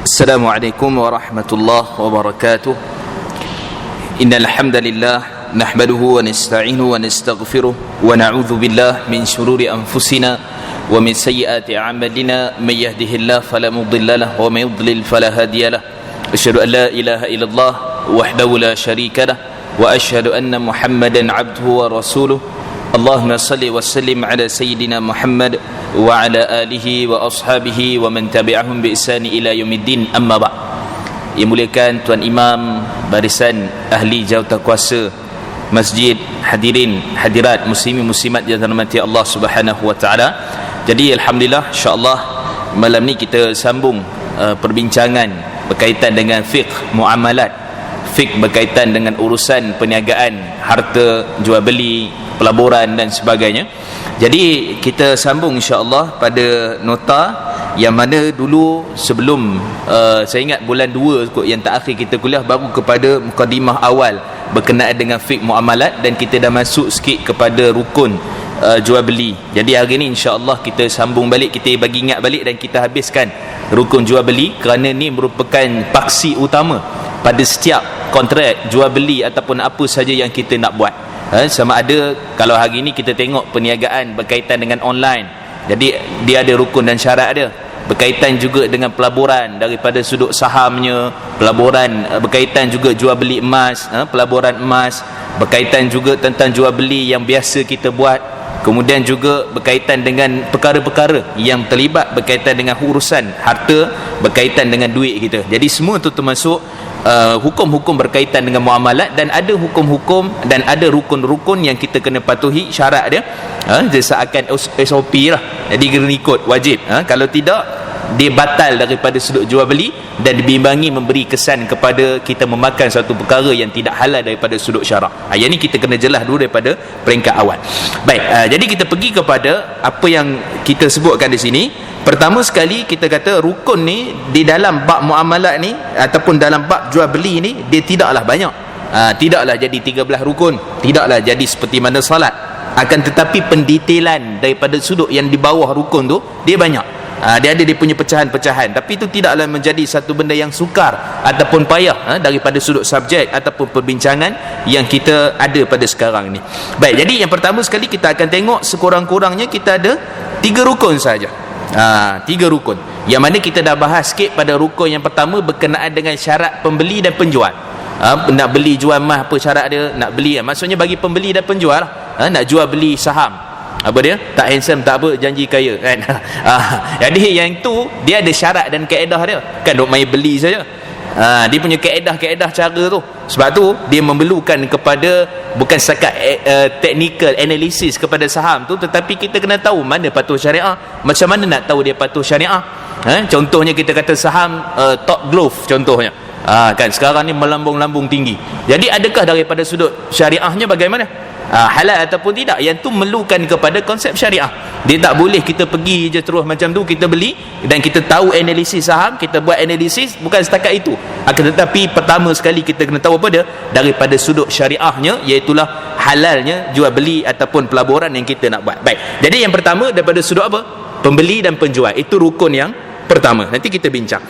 Assalamualaikum warahmatullahi wabarakatuh. Innal hamdalillah nahmaduhu wa nasta'inuhu wa nastaghfiruh wa na'udzu billah min shururi anfusina wa min sayyiati a'malina may yahdihillahu fala mudilla lahu wa may yudlil fala hadiya lahu. Asyhadu an la ilaha illallah wahdahu la syarika lahu wa asyhadu anna Muhammadan 'abduhu wa rasuluh. Allahumma salli wa sallim ala sayyidina Muhammad wa ala alihi wa ashabihi wa man tabi'ahum bi ihsani ila yaumiddin, amma ba'. Yang muliakan Tuan Imam, barisan ahli jawatankuasa masjid, hadirin hadirat muslimin muslimat yang dirahmati Allah Subhanahu wa taala. Jadi alhamdulillah, insya-Allah malam ni kita sambung perbincangan berkaitan dengan fiqh muamalat, fiqh berkaitan dengan urusan perniagaan, harta jual beli, pelaburan dan sebagainya. Jadi kita sambung insya-Allah pada nota yang mana dulu sebelum saya ingat bulan 2 kot yang terakhir kita kuliah, baru kepada mukadimah awal berkenaan dengan fiqh muamalat, dan kita dah masuk sikit kepada rukun jual beli. Jadi hari ni insya-Allah kita sambung balik, kita bagi ingat balik dan kita habiskan rukun jual beli, kerana ni merupakan paksi utama pada setiap kontrak jual beli ataupun apa saja yang kita nak buat. Sama ada kalau hari ni kita tengok perniagaan berkaitan dengan online, jadi dia ada rukun dan syarat dia. Berkaitan juga dengan pelaburan daripada sudut sahamnya, pelaburan berkaitan juga jual beli emas, pelaburan emas, berkaitan juga tentang jual beli yang biasa kita buat, kemudian juga berkaitan dengan perkara-perkara yang terlibat berkaitan dengan urusan harta, berkaitan dengan duit kita. Jadi semua itu termasuk hukum-hukum berkaitan dengan muamalat, dan ada hukum-hukum dan ada rukun-rukun yang kita kena patuhi syarat dia. Dia seakan SOP lah, jadi kena ikut, wajib. Kalau tidak, dia batal daripada sudut jual beli dan dibimbangi memberi kesan kepada kita memakan satu perkara yang tidak halal daripada sudut syarak. Yang ni kita kena jelas dulu daripada peringkat awal. Baik, jadi kita pergi kepada apa yang kita sebutkan di sini. Pertama sekali kita kata rukun ni di dalam bab muamalat ni ataupun dalam bab jual beli ni, dia tidaklah banyak. Tidaklah jadi 13 rukun, tidaklah jadi seperti mana salat. Akan tetapi pendetailan daripada sudut yang di bawah rukun tu dia banyak. Dia ada dia punya pecahan-pecahan, tapi itu tidaklah menjadi satu benda yang sukar ataupun payah daripada sudut subjek ataupun perbincangan yang kita ada pada sekarang ni. Baik, jadi yang pertama sekali kita akan tengok sekurang-kurangnya kita ada 3 rukun saja. 3 rukun yang mana kita dah bahas sikit pada rukun yang pertama berkenaan dengan syarat pembeli dan penjual. Nak beli jual emas, apa syarat dia? Nak beli, maksudnya bagi pembeli dan penjual, nak jual beli saham, apa dia? Tak handsome, tak apa, janji kaya kan. Jadi yang tu dia ada syarat dan kaedah dia, kan duk main beli saja. Dia punya kaedah cara tu. Sebab tu dia memerlukan kepada bukan setakat technical analysis kepada saham tu, tetapi kita kena tahu mana patuh syariah. Macam mana nak tahu dia patuh syariah? Contohnya kita kata saham Top Glove contohnya. Kan sekarang ni melambung-lambung tinggi. Jadi adakah daripada sudut syariahnya bagaimana? Halal ataupun tidak? Yang tu memerlukan kepada konsep syariah. Dia tak boleh kita pergi je terus macam tu, kita beli dan kita tahu analisis saham, kita buat analisis, bukan setakat itu. Akan tetapi pertama sekali kita kena tahu apa dia? Daripada sudut syariahnya, iaitulah halalnya jual beli ataupun pelaburan yang kita nak buat. Baik, jadi yang pertama daripada sudut apa? Pembeli dan penjual. Itu rukun yang pertama, nanti kita bincang.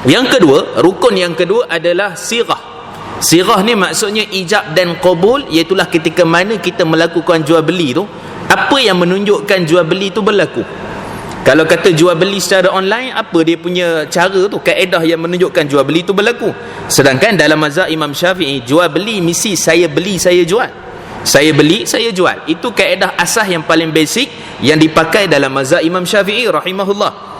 Yang kedua, rukun yang kedua adalah sirah. Sirah ni maksudnya ijab dan qabul, iaitulah ketika mana kita melakukan jual beli tu, apa yang menunjukkan jual beli tu berlaku. Kalau kata jual beli secara online, apa dia punya cara tu, kaedah yang menunjukkan jual beli tu berlaku. Sedangkan dalam mazhab Imam Syafi'i, jual beli mesti saya beli saya jual, saya beli saya jual. Itu kaedah asas yang paling basic yang dipakai dalam mazhab Imam Syafi'i rahimahullah.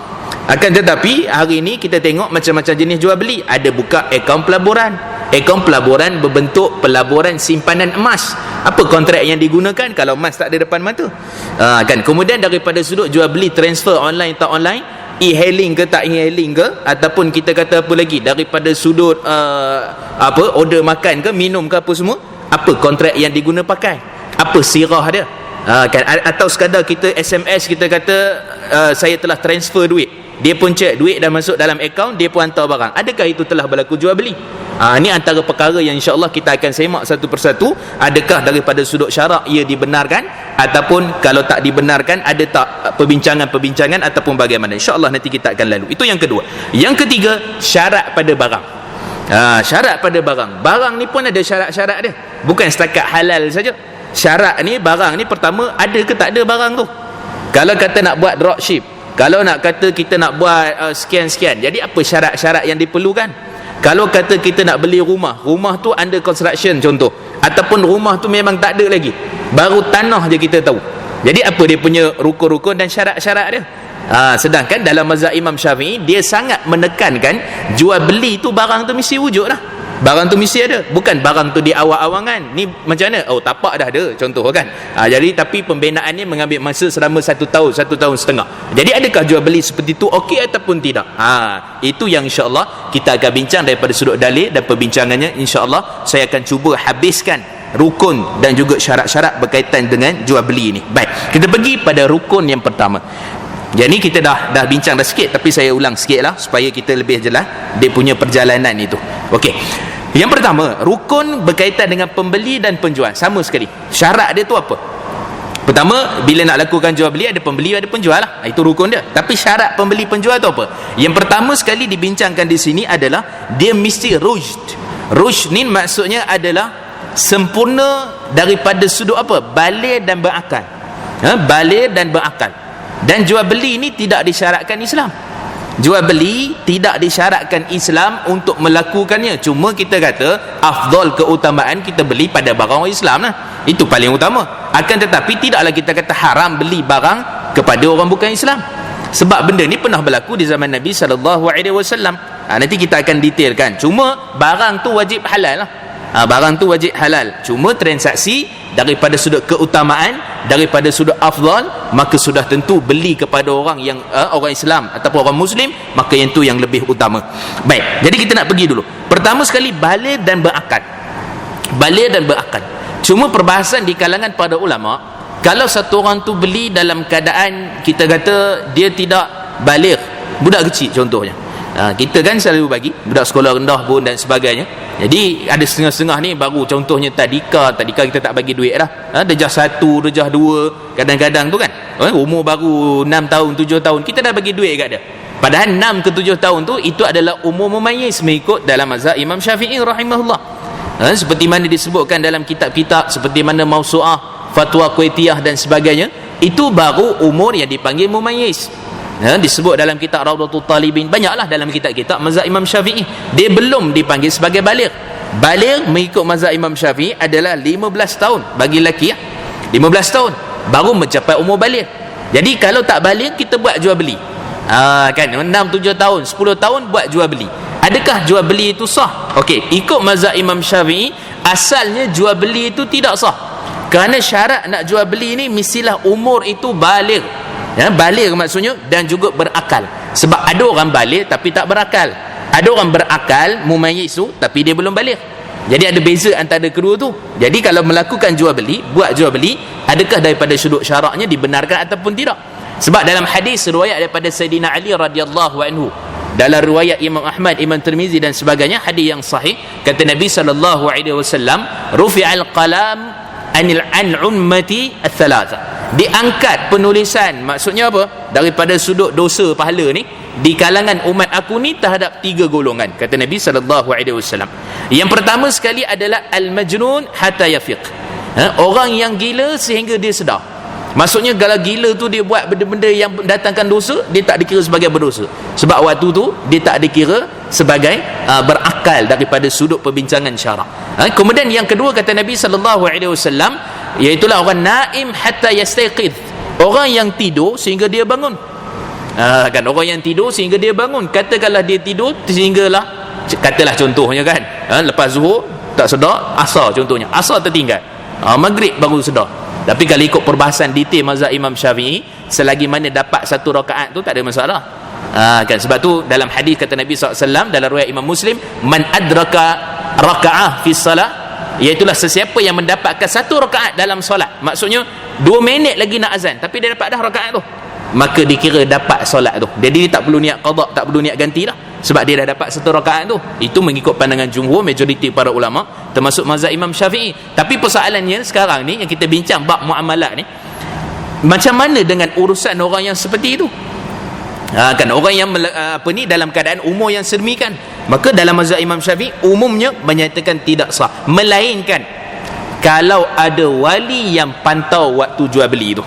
Akan tetapi hari ini kita tengok macam-macam jenis jual beli. Ada buka akaun pelaburan. Akaun pelaburan berbentuk pelaburan simpanan emas. Apa kontrak yang digunakan kalau emas tak ada depan mata? Kan. Kemudian daripada sudut jual beli, transfer online tak online, e-hailing ke tak e-hailing ke, ataupun kita kata apa lagi, daripada sudut order makan ke minum ke apa semua, apa kontrak yang diguna pakai, apa sirah dia, kan. Atau sekadar kita SMS, kita kata saya telah transfer duit, dia pun cek duit dah masuk dalam akaun, dia pun hantar barang. Adakah itu telah berlaku jual beli? Ini antara perkara yang insya-Allah kita akan semak satu persatu. Adakah daripada sudut syarak ia dibenarkan, ataupun kalau tak dibenarkan ada tak perbincangan-perbincangan ataupun bagaimana. Insya-Allah nanti kita akan lalu. Itu yang kedua. Yang ketiga, syarat pada barang. Syarat pada barang. Barang ni pun ada syarat-syarat dia. Bukan setakat halal saja. Syarat ni, barang ni pertama ada ke tak ada barang tu. Kalau kata nak buat dropship, kalau nak kata kita nak buat sekian-sekian, jadi apa syarat-syarat yang diperlukan? Kalau kata kita nak beli rumah tu under construction contoh, ataupun rumah tu memang tak ada lagi, baru tanah je kita tahu, jadi apa dia punya rukun-rukun dan syarat-syarat dia? Sedangkan dalam mazhab Imam Syafi'i, dia sangat menekankan jual beli tu barang tu mesti wujud lah. Barang tu mesti ada. Bukan barang tu di awang-awangan. Ni macam mana? Oh, tapak dah ada contoh kan. Jadi tapi pembinaan ni mengambil masa selama 1 tahun, 1 tahun setengah. Jadi adakah jual beli seperti tu okey ataupun tidak? Itu yang insya-Allah kita akan bincang daripada sudut dalil dan perbincangannya. Insya-Allah saya akan cuba habiskan rukun dan juga syarat-syarat berkaitan dengan jual beli ini. Baik, kita pergi pada rukun yang pertama. Jadi kita dah bincang dah sikit, tapi saya ulang sikit lah supaya kita lebih jelas dia punya perjalanan itu. Okey, yang pertama, rukun berkaitan dengan pembeli dan penjual. Sama sekali, syarat dia tu apa? Pertama, bila nak lakukan jual beli, ada pembeli ada penjual lah. Itu rukun dia. Tapi syarat pembeli penjual tu apa? Yang pertama sekali dibincangkan di sini adalah dia mesti rushd. Rushd ni maksudnya adalah sempurna daripada sudut apa? Baligh dan berakal. Baligh dan berakal. Dan jual beli ini tidak disyaratkan Islam. Jual beli tidak disyaratkan Islam untuk melakukannya. Cuma kita kata afdal, keutamaan kita beli pada barang Islam lah. Itu paling utama. Akan tetapi tidaklah kita kata haram beli barang kepada orang bukan Islam. Sebab benda ni pernah berlaku di zaman Nabi SAW. Nanti kita akan detailkan. Cuma barang tu wajib halal lah. Barang tu wajib halal. Cuma transaksi daripada sudut keutamaan, daripada sudut afdal, maka sudah tentu beli kepada orang yang orang Islam ataupun orang Muslim, maka yang tu yang lebih utama. Baik, jadi kita nak pergi dulu. Pertama sekali, baligh dan berakal. Baligh dan berakal. Cuma perbahasan di kalangan para ulama, kalau satu orang tu beli dalam keadaan kita kata dia tidak baligh, budak kecil contohnya. Kita kan selalu bagi budak sekolah rendah pun dan sebagainya. Jadi ada setengah-setengah ni baru contohnya tadika kita tak bagi duit dah. Darjah 1, darjah 2 kadang-kadang tu kan. Umur baru 6 tahun, 7 tahun kita dah bagi duit kat dia. Padahal 6 ke 7 tahun tu itu adalah umur mumayyiz mengikut dalam mazhab Imam Syafi'i rahimahullah. Seperti mana disebutkan dalam kitab-kitab seperti mana Mausu'ah, Fatwa Kuwaitiyah dan sebagainya, itu baru umur yang dipanggil mumayyiz. Disebut dalam kitab Rawdatul Talibin, banyaklah dalam kitab-kitab mazhab Imam Syafi'i, dia belum dipanggil sebagai baligh. Baligh mengikut mazhab Imam Syafi'i adalah 15 tahun bagi lelaki 15 tahun baru mencapai umur baligh. Jadi kalau tak baligh kita buat jual beli. Kan 6 7 tahun, 10 tahun buat jual beli. Adakah jual beli itu sah? Okey, ikut mazhab Imam Syafi'i asalnya jual beli itu tidak sah. Kerana syarat nak jual beli ni mestilah umur itu baligh. Baligh maksudnya dan juga berakal. Sebab ada orang baligh tapi tak berakal. Ada orang berakal mumayyiz tu tapi dia belum baligh. Jadi ada beza antara kedua tu. Jadi kalau melakukan jual beli, buat jual beli, adakah daripada sudut syaraknya dibenarkan ataupun tidak? Sebab dalam hadis riwayat daripada Sayyidina Ali radhiyallahu anhu, dalam riwayat Imam Ahmad, Imam Tirmizi dan sebagainya, hadis yang sahih, kata Nabi sallallahu alaihi wasallam, rufi'al qalam an ummati ats-tsalatsa. Diangkat penulisan, maksudnya apa? Daripada sudut dosa pahala ni di kalangan umat aku ni terhadap 3 golongan, kata Nabi sallallahu alaihi wasallam. Yang pertama sekali adalah al-majnun hatta yafiq. Orang yang gila sehingga dia sedar. Maksudnya kalau gila tu dia buat benda-benda yang mendatangkan dosa, dia tak dikira sebagai berdosa. Sebab waktu tu dia tak dikira sebagai berakal daripada sudut perbincangan syarak. Kemudian yang kedua kata Nabi sallallahu alaihi wasallam, iaitulah orang naim hatta yastayqiz. Orang yang tidur sehingga dia bangun. Kan orang yang tidur sehingga dia bangun. Katakanlah dia tidur sehinggalah, katalah contohnya kan, lepas zuhur tak sedar, asar contohnya, asar tertinggal, maghrib baru sedar. Tapi kalau ikut perbahasan detail mazhab Imam Syafi'i, selagi mana dapat 1 rakaat tu tak ada masalah. Kan sebab tu dalam hadis kata Nabi SAW dalam riwayat Imam Muslim, man adraka raka'ah fi salah, iaitulah sesiapa yang mendapatkan 1 rakaat dalam solat, maksudnya 2 minit lagi nak azan tapi dia dapat dah rakaat tu, maka dikira dapat solat tu. Jadi dia tak perlu niat qada, tak perlu niat ganti dah. sebab dia dah dapat satu rakaat tu. Itu mengikut pandangan jumhur, majoriti para ulama, termasuk mazhab Imam Syafi'i. Tapi persoalannya sekarang ni yang kita bincang bab muamalat ni, macam mana dengan urusan orang yang seperti itu? Kan orang yang dalam keadaan umur yang sedemikian, maka dalam mazhab Imam Syafi'i umumnya menyatakan tidak sah, melainkan kalau ada wali yang pantau waktu jual beli tu.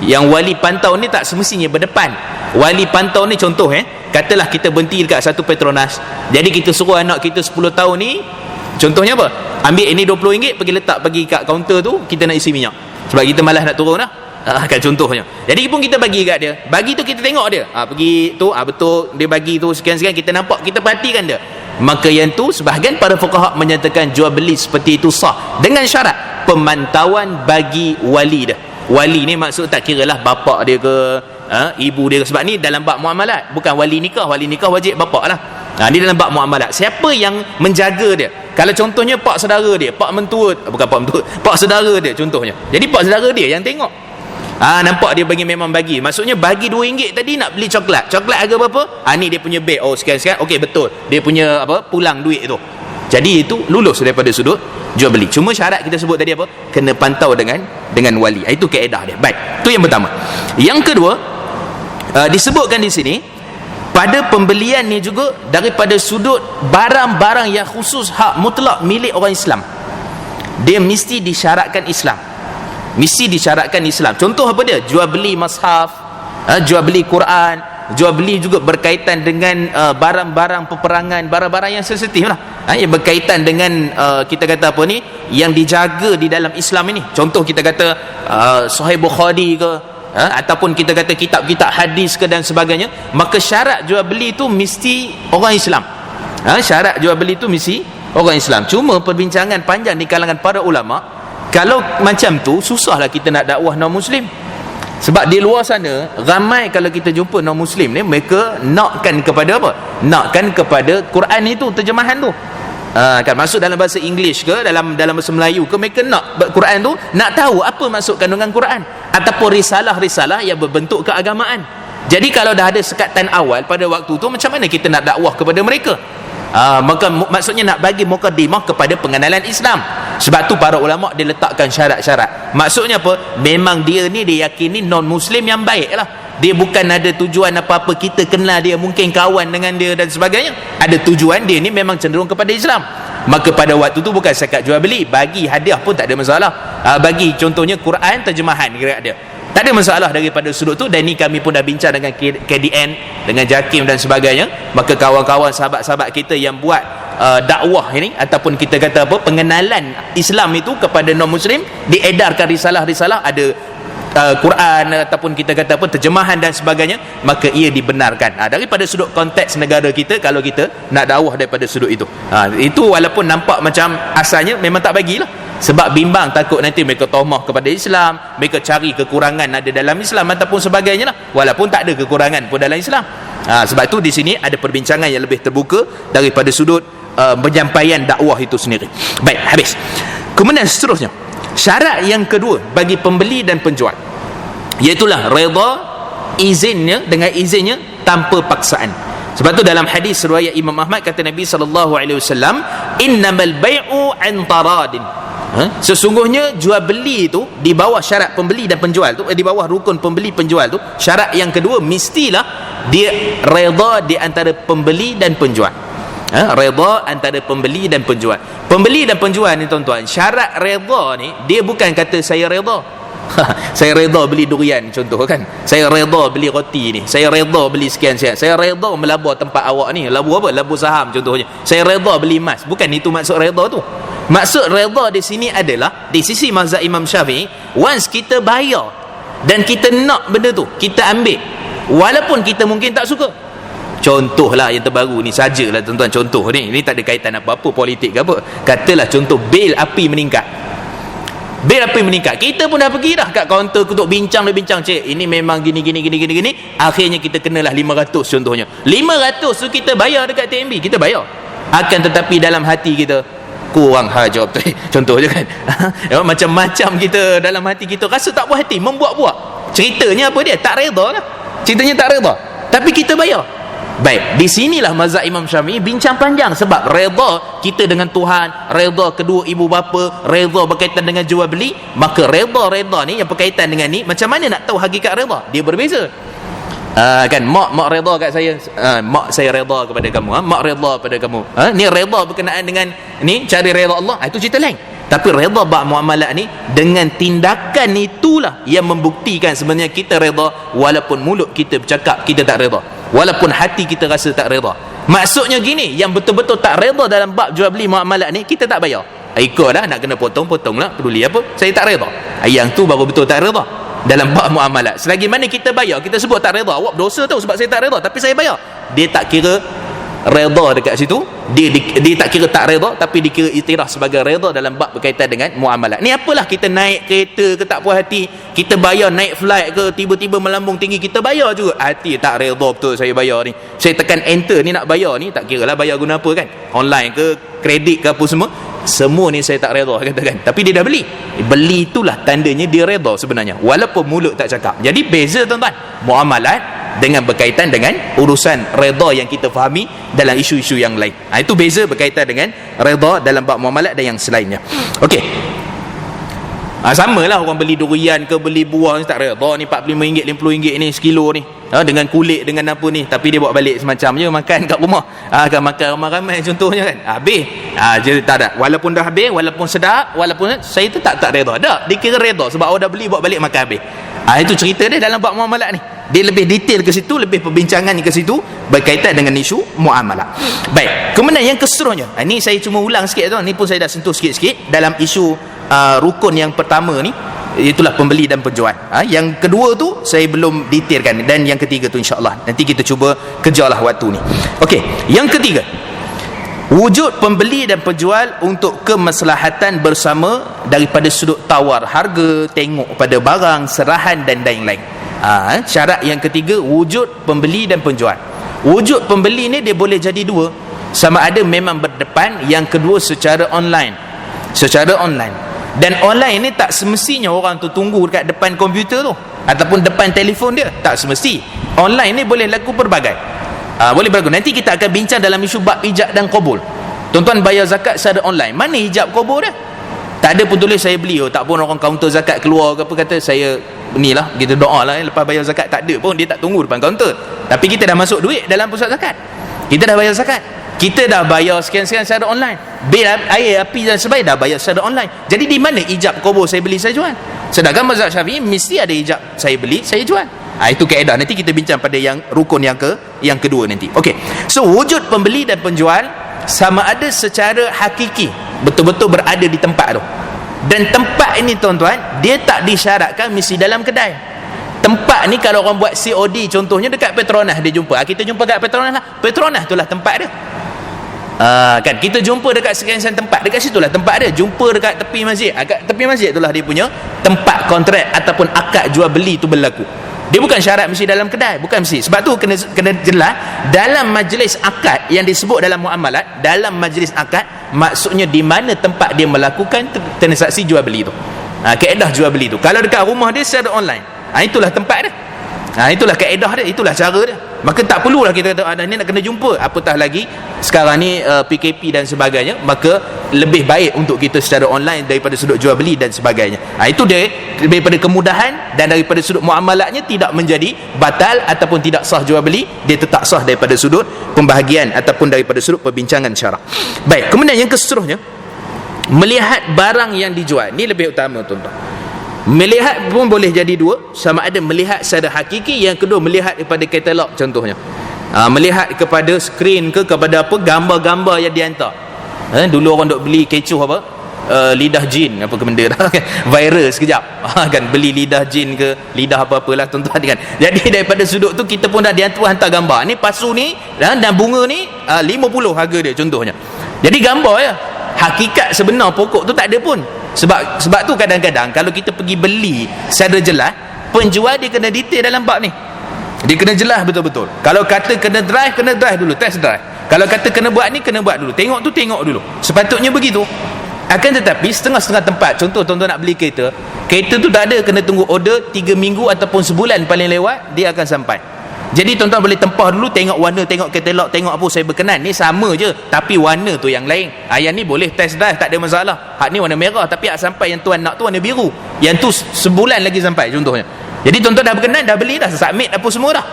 Yang wali pantau ni tak semestinya berdepan. Wali pantau ni contoh katalah kita berhenti dekat satu Petronas, jadi kita suruh anak kita 10 tahun ni, contohnya apa, ambil ini RM20 pergi kat kaunter tu, kita nak isi minyak sebab kita malas nak turun dah. Kan contohnya. Jadi pun kita bagi kat dia. Bagi tu kita tengok dia. Pergi tu betul dia bagi tu sekian-sekian, kita nampak, kita perhatikan dia. Maka yang tu sebahagian para fuqaha menyatakan jual beli seperti itu sah dengan syarat pemantauan bagi wali dia. Wali ni maksud tak kira lah bapak dia ke ibu dia ke, sebab ni dalam bab muamalat, bukan wali nikah. Wali nikah wajib bapak lah. Ni dalam bab muamalat, siapa yang menjaga dia. Kalau contohnya pak saudara dia, pak mentua, bukan pak mentua, pak saudara dia contohnya, jadi pak saudara dia yang tengok. Nampak dia memang bagi, maksudnya bagi RM2 tadi nak beli coklat harga berapa, ni dia punya beg, sekian-sekian, okey betul, dia punya pulang duit tu. Jadi itu lulus daripada sudut jual beli. Cuma syarat kita sebut tadi apa, kena pantau dengan wali. Itu kaedah dia. Baik, itu yang pertama. Yang kedua, disebutkan di sini pada pembelian ni juga daripada sudut barang-barang yang khusus hak mutlak milik orang Islam, dia mesti disyaratkan Islam. Contoh apa dia? Jual beli mushaf, jual beli Quran, jual beli juga berkaitan dengan barang-barang peperangan, barang-barang yang sensitif lah, yang berkaitan dengan kita kata apa ni, yang dijaga di dalam Islam ini. Contoh kita kata Sahih Bukhari ke, ataupun kita kata kitab-kitab hadis ke dan sebagainya, maka syarat jual beli itu mesti orang Islam. Syarat jual beli itu mesti orang Islam. Cuma perbincangan panjang di kalangan para ulama, kalau macam tu susahlah kita nak dakwah non-Muslim. Sebab di luar sana ramai kalau kita jumpa non-Muslim ni, mereka nakkan kepada apa? Nakkan kepada Quran itu, terjemahan tu. Kan masuk dalam bahasa English ke, dalam bahasa Melayu ke, mereka nak Quran tu, nak tahu apa maksud kandungan Quran, ataupun risalah-risalah yang berbentuk keagamaan. Jadi kalau dah ada sekatan awal pada waktu tu, macam mana kita nak dakwah kepada mereka? Maka maksudnya nak bagi mukadimah kepada pengenalan Islam. Sebab tu para ulama dia letakkan syarat-syarat. Maksudnya apa? Memang dia ni dia yakini non-Muslim yang baik lah. Dia bukan ada tujuan apa-apa kita kenal dia, mungkin kawan dengan dia dan sebagainya. Ada tujuan dia ni memang cenderung kepada Islam. Maka pada waktu tu bukan sekat jual beli, bagi hadiah pun tak ada masalah. Bagi contohnya Quran terjemahan kira dia, tak ada masalah daripada sudut tu. Dan ni kami pun dah bincang dengan KDN, dengan Jakim dan sebagainya. Maka kawan-kawan sahabat-sahabat kita yang buat dakwah ini, ataupun kita kata apa, pengenalan Islam itu kepada non-Muslim, diedarkan risalah-risalah, ada Quran ataupun kita kata apa, terjemahan dan sebagainya, maka ia dibenarkan. Daripada sudut konteks negara kita, kalau kita nak dakwah daripada sudut itu, itu walaupun nampak macam asalnya memang tak bagilah, sebab bimbang takut nanti mereka tomah kepada Islam, mereka cari kekurangan ada dalam Islam ataupun sebagainya lah, walaupun tak ada kekurangan pun dalam Islam. Sebab itu di sini ada perbincangan yang lebih terbuka daripada sudut penyampaian dakwah itu sendiri. Baik, habis. Kemudian seterusnya, syarat yang kedua bagi pembeli dan penjual, iaitulah redha, izinnya, dengan izinnya tanpa paksaan. Sebab tu dalam hadis riwayat Imam Ahmad, kata Nabi SAW, innamal bai'u an taradin. Sesungguhnya jual beli itu di bawah syarat pembeli dan penjual tu, di bawah rukun pembeli penjual tu, syarat yang kedua mestilah dia redha di antara pembeli dan penjual. Redha antara pembeli dan penjual. Pembeli dan penjual ni tuan-tuan, syarat redha ni dia bukan kata saya redha saya redha beli durian contoh kan, saya redha beli roti ni, saya redha beli sekian-sekian, saya redha melabur tempat awak ni, labur apa, labur saham contohnya, saya redha beli emas. Bukan itu maksud redha tu. Maksud redha di sini adalah di sisi mazhab Imam Syafi'i, once kita bayar dan kita nak benda tu, kita ambil walaupun kita mungkin tak suka. Contohlah yang terbaru ni sajalah tuan-tuan, contoh ni tak ada kaitan apa-apa politik ke apa. Katalah contoh bil api meningkat. Bil api meningkat, kita pun dah pergi dah kat kaunter untuk bincang, cik ini memang gini. Akhirnya kita kenalah 500 contohnya. 500 tu kita bayar dekat TNB, kita bayar. Akan tetapi dalam hati kita kurang hajab tu. Contoh je kan. Macam-macam kita dalam hati kita rasa tak puas hati, membuat-buat. Ceritanya apa dia? Tak redha lah. Ceritanya tak redha. Tapi kita bayar. Baik, di sinilah mazhab Imam Syafi'i bincang panjang, sebab redha kita dengan Tuhan, redha kedua ibu bapa, redha berkaitan dengan jual beli, maka redha ni yang berkaitan dengan ni, macam mana nak tahu hakikat redha? Dia berbeza. Kan mak redha kat saya, mak saya redha kepada kamu, mak redha pada kamu, ni redha berkenaan dengan ni cari redha Allah, itu cerita lain. Tapi redha bab muamalat ni dengan tindakan itulah yang membuktikan sebenarnya kita redha, walaupun mulut kita bercakap kita tak redha, walaupun hati kita rasa tak redha. Maksudnya gini, yang betul-betul tak redha dalam bab jual beli muamalat ni kita tak bayar. Ikutlah, nak kena potong lah, peduli apa, saya tak redha. Yang tu baru betul tak redha dalam bab muamalat. Selagi mana kita bayar, kita sebut tak redha, awak berdosa tau sebab saya tak redha, tapi saya bayar, dia tak kira redha dekat situ. Dia tak kira tak redha, tapi dikira iktiraf sebagai redha dalam bab berkaitan dengan muamalat. Ni apalah, kita naik kereta ke tak puas hati, kita bayar naik flight ke, tiba-tiba melambung tinggi, kita bayar juga, hati tak redha betul saya bayar ni, saya tekan enter ni nak bayar ni, tak kira lah bayar guna apa kan, online ke kredit ke apa semua ni saya tak redha katakan, tapi dia dah beli itulah tandanya dia redha sebenarnya, walaupun mulut tak cakap. Jadi beza tuan-tuan, muamalat dengan berkaitan dengan urusan redha yang kita fahami dalam isu-isu yang lain. Itu beza berkaitan dengan redha dalam bab muamalat dan yang selainnya. Okey. Samalah orang beli durian ke beli buah ni tak redha ni, RM45 RM50 ni sekilo ni, dengan kulit dengan apa ni, tapi dia bawa balik semacam je, makan kat rumah, kan makan ramai-ramai contohnya kan, habis je tak ada, walaupun dah habis, walaupun sedap, walaupun saya tu tak redha, tak dikira redha sebab orang dah beli bawa balik makan habis. Itu cerita dia dalam bab muamalat ni, dia lebih detail ke situ, lebih perbincangan ke situ berkaitan dengan isu muamalah. Baik, kemudian yang keseterusnya, ini saya cuma ulang sikit tu, ni pun saya dah sentuh sikit-sikit dalam isu rukun yang pertama ni, itulah pembeli dan penjual. Yang kedua tu saya belum detailkan, dan yang ketiga tu insya-Allah nanti kita cuba kejarlah waktu ni. Okey, yang ketiga, wujud pembeli dan penjual untuk kemaslahatan bersama daripada sudut tawar harga, tengok pada barang, serahan dan lain-lain. Syarat yang ketiga, wujud pembeli dan penjual. Wujud pembeli ni dia boleh jadi dua, sama ada memang berdepan, yang kedua secara online. Dan online ni tak semestinya orang tu tunggu dekat depan komputer tu ataupun depan telefon dia, tak semesti. Online ni boleh laku pelbagai. Boleh berlaku. Nanti kita akan bincang dalam isu bab ijab dan qabul. Tuan-tuan bayar zakat secara online, mana ijab qabul dia? Tak ada pun tulis saya beli, tak pun orang kaunter zakat keluar ke apa kata saya ni lah, kita doa lah lepas bayar zakat, tak ada pun, dia tak tunggu depan kaunter. Tapi kita dah masuk duit dalam pusat zakat, kita dah bayar zakat, kita dah bayar sekian-sekian secara online, bil air, api dan sebagainya dah bayar secara online. Jadi di mana ijab qabul saya beli saya jual? Sedangkan mazhab Syafi'i mesti ada ijab saya beli saya jual. Itu kaedah, nanti kita bincang pada yang rukun yang kedua nanti. Okey, so wujud pembeli dan penjual sama ada secara hakiki, betul-betul berada di tempat tu. Dan tempat ini tuan-tuan, dia tak disyaratkan mesti dalam kedai. Tempat ni kalau orang buat COD contohnya dekat Petronas dia jumpa, kita jumpa kat Petronas lah, Petronas itulah tempat dia. Kan kita jumpa dekat sekian-sekian tempat, dekat situlah tempat dia. Jumpa dekat tepi masjid, kat tepi masjid itulah dia punya tempat kontrak ataupun akad jual beli tu berlaku. Dia bukan syarat mesti dalam kedai, bukan mesti. Sebab tu kena jelas dalam majlis akad yang disebut dalam muamalat, dalam majlis akad maksudnya di mana tempat dia melakukan transaksi jual beli tu. Kaedah jual beli tu. Kalau dekat rumah dia secara online, itulah tempat dia. Itulah kaedah dia, itulah cara dia. Maka tak perlulah kita kata ni nak kena jumpa, apatah lagi sekarang ni PKP dan sebagainya, maka lebih baik untuk kita secara online daripada sudut jual beli dan sebagainya. Itu dia daripada kemudahan, dan daripada sudut muamalatnya tidak menjadi batal ataupun tidak sah jual beli, dia tetap sah daripada sudut pembahagian ataupun daripada sudut perbincangan syarak. Baik, kemudian yang keseterusnya, melihat barang yang dijual ni lebih utama tuan-tuan. Melihat pun boleh jadi dua, sama ada melihat secara hakiki, yang kedua melihat kepada katalog contohnya, melihat kepada skrin ke kepada apa gambar-gambar yang dihantar. Dulu orang duk beli kecoh apa, lidah jin apa ke benda dah viral sekejap, kan beli lidah jin ke lidah apa-apalah tuan-tuan kan. Jadi daripada sudut tu kita pun dah hantar gambar, ni pasu ni dan bunga ni 50 harga dia contohnya. Jadi gambar ya, hakikat sebenar pokok tu tak ada pun. Sebab tu kadang-kadang kalau kita pergi beli secara jelas, penjual dia kena detail dalam bab ni. Dia kena jelas betul-betul. Kalau kata kena drive dulu, test drive. Kalau kata kena buat ni, kena buat dulu. Tengok dulu. Sepatutnya begitu. Akan tetapi setengah-setengah tempat, contoh tuan-tuan nak beli kereta tu tak ada, kena tunggu order 3 minggu ataupun sebulan paling lewat dia akan sampai. Jadi tuan-tuan boleh tempah dulu, tengok warna, tengok katalog, tengok apa saya berkenan. Ni sama je, tapi warna tu yang lain. Yang ni boleh test drive, tak ada masalah. Hak ni warna merah, tapi hak sampai yang tuan nak tu warna biru. Yang tu sebulan lagi sampai, contohnya. Jadi tuan-tuan dah berkenan, dah beli dah, submit apa semua dah.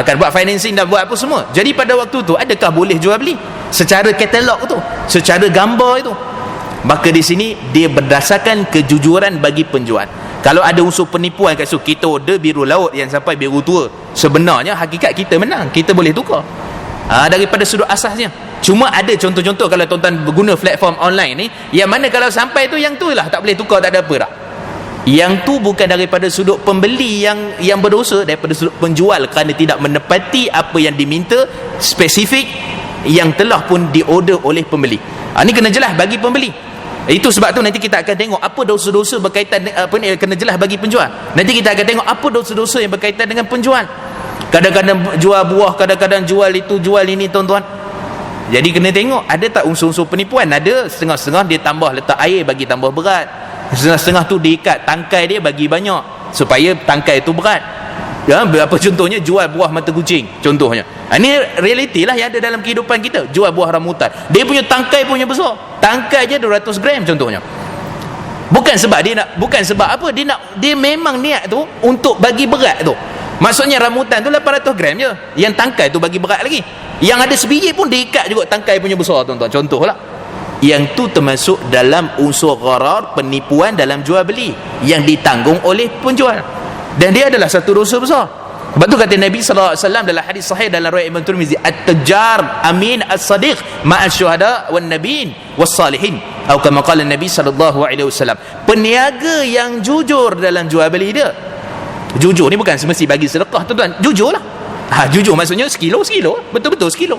Kan buat financing, dah buat apa semua. Jadi pada waktu tu, adakah boleh jual beli secara katalog tu, secara gambar itu? Maka di sini dia berdasarkan kejujuran bagi penjual. Kalau ada unsur penipuan kat situ, kita order biru laut yang sampai biru tua, sebenarnya hakikat kita menang, kita boleh tukar daripada sudut asasnya. Cuma ada contoh-contoh kalau tuan-tuan berguna platform online ni, yang mana kalau sampai tu, yang tu lah tak boleh tukar, tak ada apa dah. Yang tu bukan daripada sudut pembeli yang berdosa, daripada sudut penjual kerana tidak menepati apa yang diminta spesifik yang telah pun diorder oleh pembeli. Ini kena jelas bagi pembeli. Itu sebab tu nanti kita akan tengok apa dosa-dosa berkaitan apa ni, kena jelas bagi penjual. Nanti kita akan tengok apa dosa-dosa yang berkaitan dengan penjual. Kadang-kadang jual buah, kadang-kadang jual itu, jual ini, tuan-tuan. Jadi kena tengok ada tak unsur-unsur penipuan. Ada setengah-setengah dia tambah letak air bagi tambah berat. Setengah-setengah tu diikat tangkai dia bagi banyak supaya tangkai itu berat. Apa contohnya, jual buah mata kucing contohnya. Ini realiti lah yang ada dalam kehidupan kita. Jual buah rambutan, dia punya tangkai punya besar, tangkai je 200 gram contohnya. Bukan sebab dia nak, bukan sebab apa, dia memang niat tu untuk bagi berat tu. Maksudnya rambutan tu 800 gram je, yang tangkai tu bagi berat lagi. Yang ada sebiji pun diikat juga tangkai punya besar, tuan-tuan. Contohlah, yang tu termasuk dalam unsur gharar, penipuan dalam jual beli yang ditanggung oleh penjual, dan dia adalah satu dosa besar. Sebab tu kata Nabi SAW dalam hadis sahih dalam riwayat Imam Tirmizi, at-tajjar amin as-sadiq ma'al syuhada wan nabiin was salihin, atau kama qala Nabi SAW, peniaga yang jujur dalam jual beli dia. Jujur ni bukan semesti bagi sedekah, tuan-tuan. Jujur lah. Jujur maksudnya sekilo, betul-betul sekilo.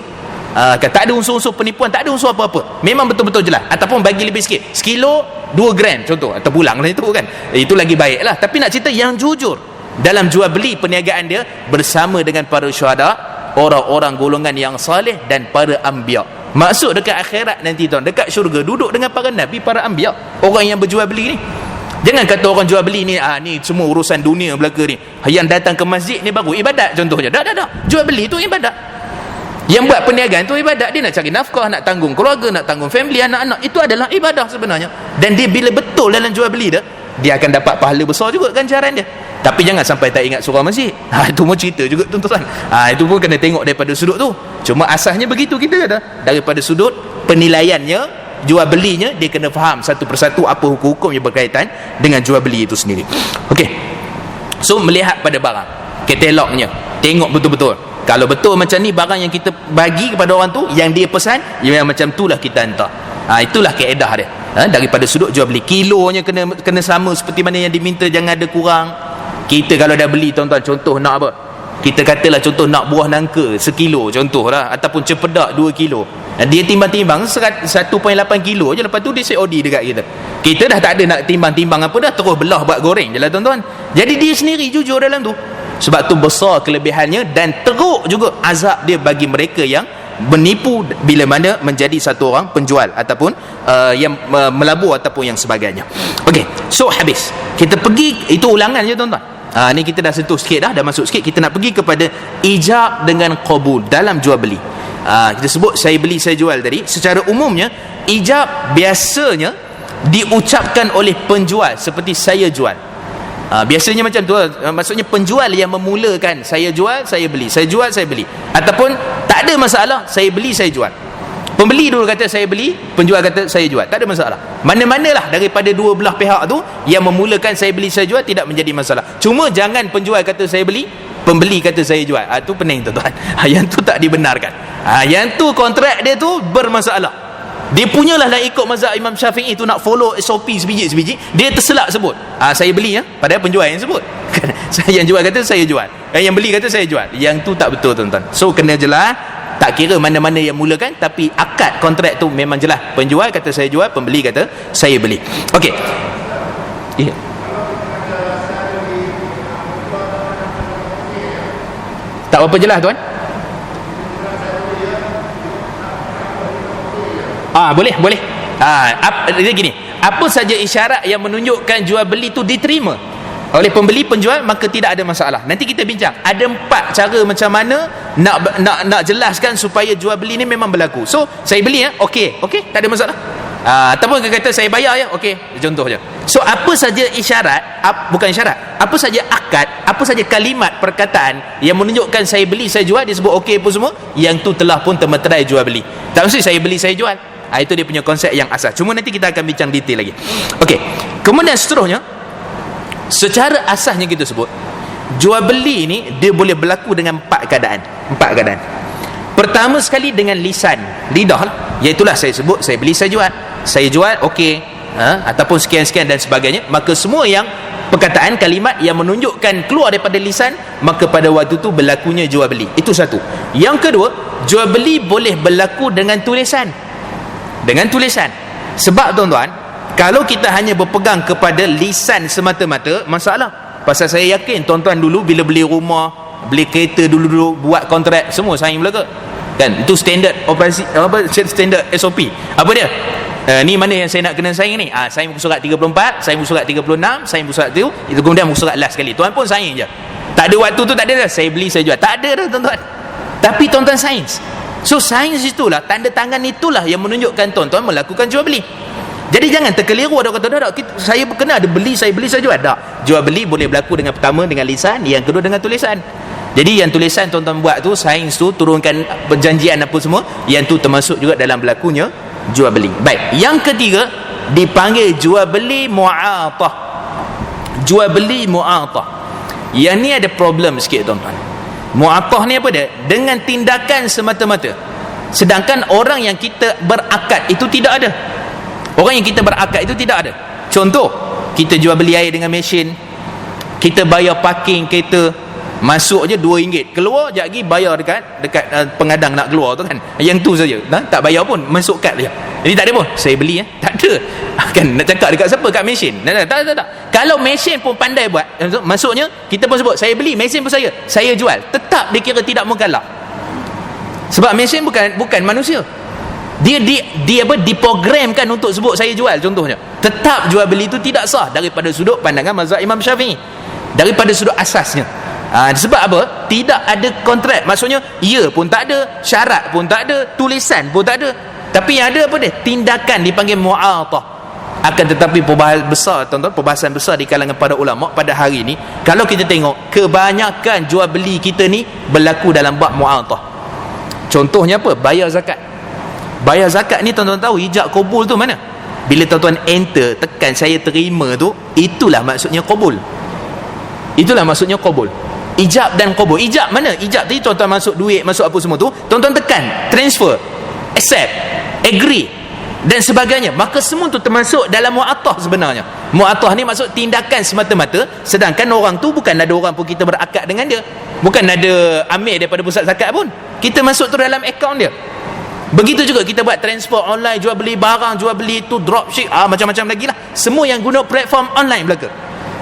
Tak ada unsur-unsur penipuan, tak ada unsur apa-apa, memang betul-betul jelas. Ataupun bagi lebih sikit, sekilo 2 gram contoh, atau pulang lah itu kan, itu lagi baik lah. Tapi nak cerita yang jujur dalam jual beli perniagaan dia bersama dengan para syuhada, orang-orang golongan yang saleh dan para anbiya. Maksud dekat akhirat nanti, tuan, dekat syurga duduk dengan para nabi, para anbiya, orang yang berjual beli ni. Jangan kata orang jual beli ni ni semua urusan dunia belaka ni, yang datang ke masjid ni baru ibadat contohnya. Dah. Jual beli tu ibadat. Yang buat perniagaan tu ibadat. Dia nak cari nafkah, nak tanggung keluarga, nak tanggung family, anak-anak. Itu adalah ibadah sebenarnya. Dan dia bila betul dalam jual beli dia akan dapat pahala besar juga ganjaran dia. Tapi jangan sampai tak ingat surah masjid. Itu pun cerita juga, tuan-tuan. Itu pun kena tengok daripada sudut tu. Cuma asasnya begitu kita kata. Daripada sudut penilaiannya, jual belinya, dia kena faham satu persatu apa hukum-hukum yang berkaitan dengan jual beli itu sendiri. Okey. So melihat pada barang, katalognya, tengok betul-betul. Kalau betul macam ni barang yang kita bagi kepada orang tu, yang dia pesan, yang macam itulah kita hantar. Itulah kaedah dia. Daripada sudut jual beli, kilonya kena sama seperti mana yang diminta, jangan ada kurang. Kita kalau dah beli, tuan-tuan, contoh nak apa, kita katalah contoh nak buah nangka 1 kilo contohlah, ataupun cempedak 2 kilo, dia timbang-timbang 1.8 kilo je, lepas tu dia COD dekat kita. Kita dah tak ada nak timbang-timbang apa dah, terus belah buat goreng je lah, tuan-tuan. Jadi dia sendiri jujur dalam tu. Sebab tu besar kelebihannya dan teruk juga azab dia bagi mereka yang menipu bila mana menjadi satu orang penjual ataupun yang melabur ataupun yang sebagainya. Okey, so habis. Kita pergi, itu ulangan je, tuan-tuan. Ni kita dah sentuh sikit dah masuk sikit. Kita nak pergi kepada ijab dengan qabul dalam jual beli. Kita sebut saya beli, saya jual tadi. Secara umumnya ijab biasanya diucapkan oleh penjual seperti saya jual. Biasanya macam tu, maksudnya penjual yang memulakan saya jual, saya beli, saya jual, saya beli. Ataupun tak ada masalah, saya beli, saya jual. Pembeli dulu kata saya beli, penjual kata saya jual, tak ada masalah. Mana-manalah daripada dua belah pihak tu yang memulakan saya beli, saya jual, tidak menjadi masalah. Cuma jangan penjual kata saya beli, pembeli kata saya jual. Itu pening, tuan-tuan. Yang tu tak dibenarkan. Yang tu kontrak dia tu bermasalah. Dia punyalah nak ikut mazhab Imam Syafi'i tu, nak follow SOP sebiji-sebiji, dia terselak sebut saya beli, padahal penjual yang sebut. Yang jual kata saya jual, yang beli kata saya jual. Yang tu tak betul, tuan-tuan. So kena jelas, tak kira mana-mana yang mulakan, tapi akad kontrak tu memang jelas. Penjual kata saya jual, pembeli kata saya beli. Okey. Tak apa jelas, tuan? Boleh. Dia gini, apa saja isyarat yang menunjukkan jual beli tu diterima? oleh pembeli penjual, maka tidak ada masalah. Nanti kita bincang ada 4 cara macam mana nak jelaskan supaya jual beli ni memang berlaku. So saya beli okey, tak ada masalah. Ataupun dia kata saya bayar okey, contoh je. So apa saja isyarat, bukan isyarat, apa saja akad, apa saja kalimat perkataan yang menunjukkan saya beli saya jual, dia sebut okey pun semua, yang tu telah pun termeterai jual beli. Tak mesti saya beli saya jual. Itu dia punya konsep yang asas. Cuma nanti kita akan bincang detail lagi. Okey. Kemudian seterusnya, secara asasnya kita sebut jual beli ni dia boleh berlaku dengan 4 keadaan. Pertama sekali dengan lisan, lidah lah. Iaitulah saya sebut saya beli saya jual okey, ataupun sekian-sekian dan sebagainya. Maka semua yang perkataan kalimat yang menunjukkan keluar daripada lisan, maka pada waktu tu berlakunya jual beli. Itu satu. Yang kedua, jual beli boleh berlaku dengan tulisan. Sebab tuan-tuan, kalau kita hanya berpegang kepada lisan semata-mata, masalah. Pasal saya yakin tuan-tuan dulu bila beli rumah, beli kereta dulu buat kontrak, semua sign belaka. Kan? Itu standard operasi, standard SOP. Apa dia? Ni mana yang saya nak kena sign ni? Sign muka surat 34, sign muka surat 36, sign muka surat tu, itu kemudian muka surat last sekali. Tuan pun sign je. Tak ada waktu tu, tak ada dah. Saya beli, saya jual. Tak ada dah tuan-tuan. Tapi tuan-tuan sign. So sains itulah, tanda tangan itulah yang menunjukkan tuan-tuan melakukan jual beli. Jadi jangan terkeliru ada kata dah saya kena ada beli saya jual. Tak. Jual beli boleh berlaku dengan pertama dengan lisan, yang kedua dengan tulisan. Jadi yang tulisan tuan-tuan buat tu, sains tu turunkan perjanjian apa semua, yang tu termasuk juga dalam berlakunya jual beli. Baik, yang ketiga dipanggil jual beli mu'atah. Jual beli mu'atah. Yang ni ada problem sikit tuan-tuan. Mu'atah ni apa dia? Dengan tindakan semata-mata. Sedangkan orang yang kita berakad itu tidak ada. Contoh, kita jual beli air dengan mesin, kita bayar parking kereta, masuk je RM2, keluar sekejap lagi bayar dekat pengadang nak keluar tu kan. Yang tu saja. Tak bayar pun, masuk kad je. Jadi tak ada pun. Saya beli tak ada. Kan nak cakap dekat siapa? Kat mesin. Tak. Kalau mesin pun pandai buat, maksudnya kita pun sebut saya beli, mesin pun saya jual, tetap dikira tidak mukallaf. Sebab mesin bukan manusia. Dia diprogramkan untuk sebut saya jual, contohnya. Tetap jual beli itu tidak sah daripada sudut pandangan mazhab Imam Syafi'i. Daripada sudut asasnya. Sebab apa? Tidak ada kontrak. Maksudnya ya pun tak ada, syarat pun tak ada, tulisan pun tak ada. Tapi yang ada apa dia? Tindakan dipanggil mu'atah. Akan tetapi perbahasan besar di kalangan para ulama pada hari ini, kalau kita tengok kebanyakan jual beli kita ni berlaku dalam bab mu'atah. Contohnya apa? Bayar zakat ni tuan-tuan tahu ijab qabul tu mana? Bila tuan-tuan enter, tekan saya terima tu, itulah maksudnya qabul. Ijab dan qabul. Ijab mana? Ijab tadi tuan-tuan masuk duit, masuk apa semua tu, tuan-tuan tekan transfer, accept, agree dan sebagainya. Maka semua tu termasuk dalam mu'atah sebenarnya. Mu'atah ni maksud tindakan semata-mata, sedangkan orang tu bukan ada orang pun kita berakad dengan dia, bukan ada ambil daripada pusat zakat pun, kita masuk tu dalam akaun dia. Begitu juga kita buat transfer online, jual beli barang, jual beli tu dropship, macam-macam lagi lah. Semua yang guna platform online belaka.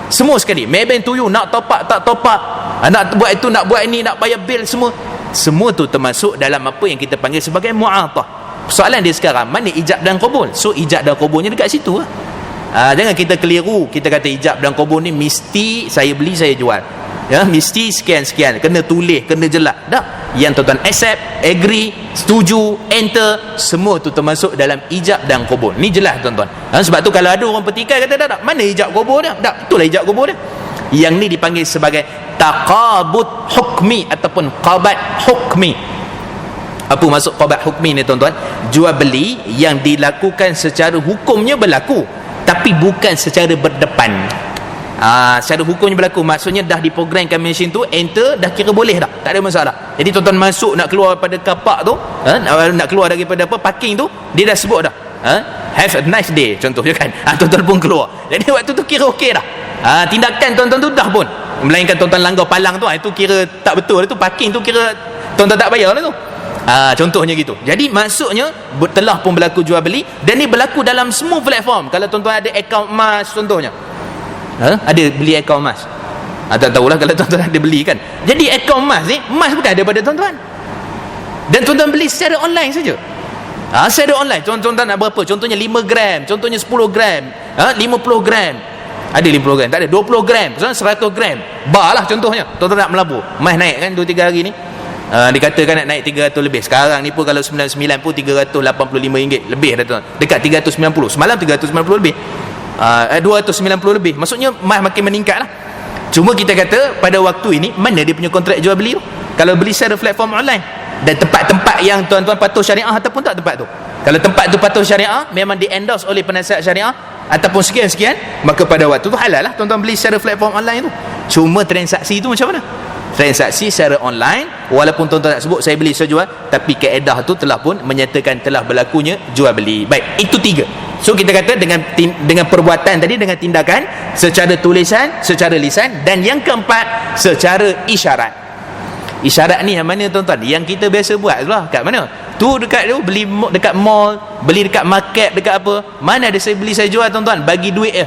Semua sekali. Maybank to you, nak top up, tak top up, nak buat itu, nak buat ini, nak bayar bil, semua tu termasuk dalam apa yang kita panggil sebagai mu'atah. Soalan dia sekarang, mana ijab dan qabul? So ijab dan qabulnya dekat situ lah. Jangan kita keliru, kita kata ijab dan qabul ni mesti saya beli saya jual, mesti sekian-sekian, kena tulis, kena jelas. Tak. Yang tuan-tuan accept, agree, setuju, enter, semua tu termasuk dalam ijab dan qabul. Ni jelas tuan-tuan. Sebab tu kalau ada orang petikai kata tak, mana ijab qabul dia? Tak, itulah ijab qabul dia. Yang ni dipanggil sebagai taqabud hukmi ataupun qabat hukmi. Apa maksud qabat hukmi ni tuan-tuan? Jual beli yang dilakukan secara hukumnya berlaku, tapi bukan secara berdepan. Secara hukumnya berlaku, maksudnya dah diprogramkan mesin tu, enter, dah kira boleh dah, tak ada masalah. Jadi tuan-tuan masuk nak keluar daripada kapak tu, nak keluar daripada parking tu, dia dah sebut dah, have a nice day, contohnya kan. Tuan-tuan pun keluar, jadi waktu tu kira okey dah. Tindakan tuan-tuan tu dah pun, melainkan tuan-tuan langgar palang tu, itu kira tak betul, itu parking tu kira tuan-tuan tak bayar lah tu. Contohnya gitu. Jadi maksudnya telah pun berlaku jual beli, dan ni berlaku dalam semua platform. Kalau tuan-tuan ada akaun emas contohnya, ada beli akaun emas, tak tahulah kalau tuan-tuan ada beli kan. Jadi akaun emas ni, emas bukan daripada tuan-tuan, dan tuan-tuan beli secara online saja. Secara online, tuan-tuan nak berapa? Contohnya 5 gram, contohnya 10 gram, 50 gram. Ada 50 gram, tak ada 20 gram, 100 gram. Bar lah contohnya. Tuan-tuan nak melabur, mas naik kan 2-3 hari ni. Dikatakan nak naik 300 lebih. Sekarang ni pun kalau 99 pun RM385 lebih dah tuan. Dekat 390. Semalam 390 lebih. 290 lebih. Maksudnya mas makin meningkat lah. Cuma kita kata pada waktu ini mana dia punya kontrak jual beli tu? Kalau beli secara platform online dan tempat-tempat yang tuan-tuan patuh syariah ataupun tak tempat tu. Kalau tempat tu patuh syariah, memang di endorse oleh penasihat syariah ataupun sekian-sekian, maka pada waktu tu halal lah tuan-tuan beli secara platform online tu. Cuma transaksi tu macam mana? Transaksi secara online, walaupun tuan-tuan tak sebut saya beli saya jual, tapi kaedah tu telah pun menyatakan telah berlakunya jual beli. Baik, itu 3. So kita kata dengan perbuatan tadi, dengan tindakan secara tulisan, secara lisan, dan yang keempat secara isyarat. Isyarat ni yang mana tuan-tuan? Yang kita biasa buat tu lah. Kat mana? Tu dekat tu beli dekat mall, beli dekat market, dekat apa? Mana ada saya beli saya jual tuan-tuan? Bagi duit je.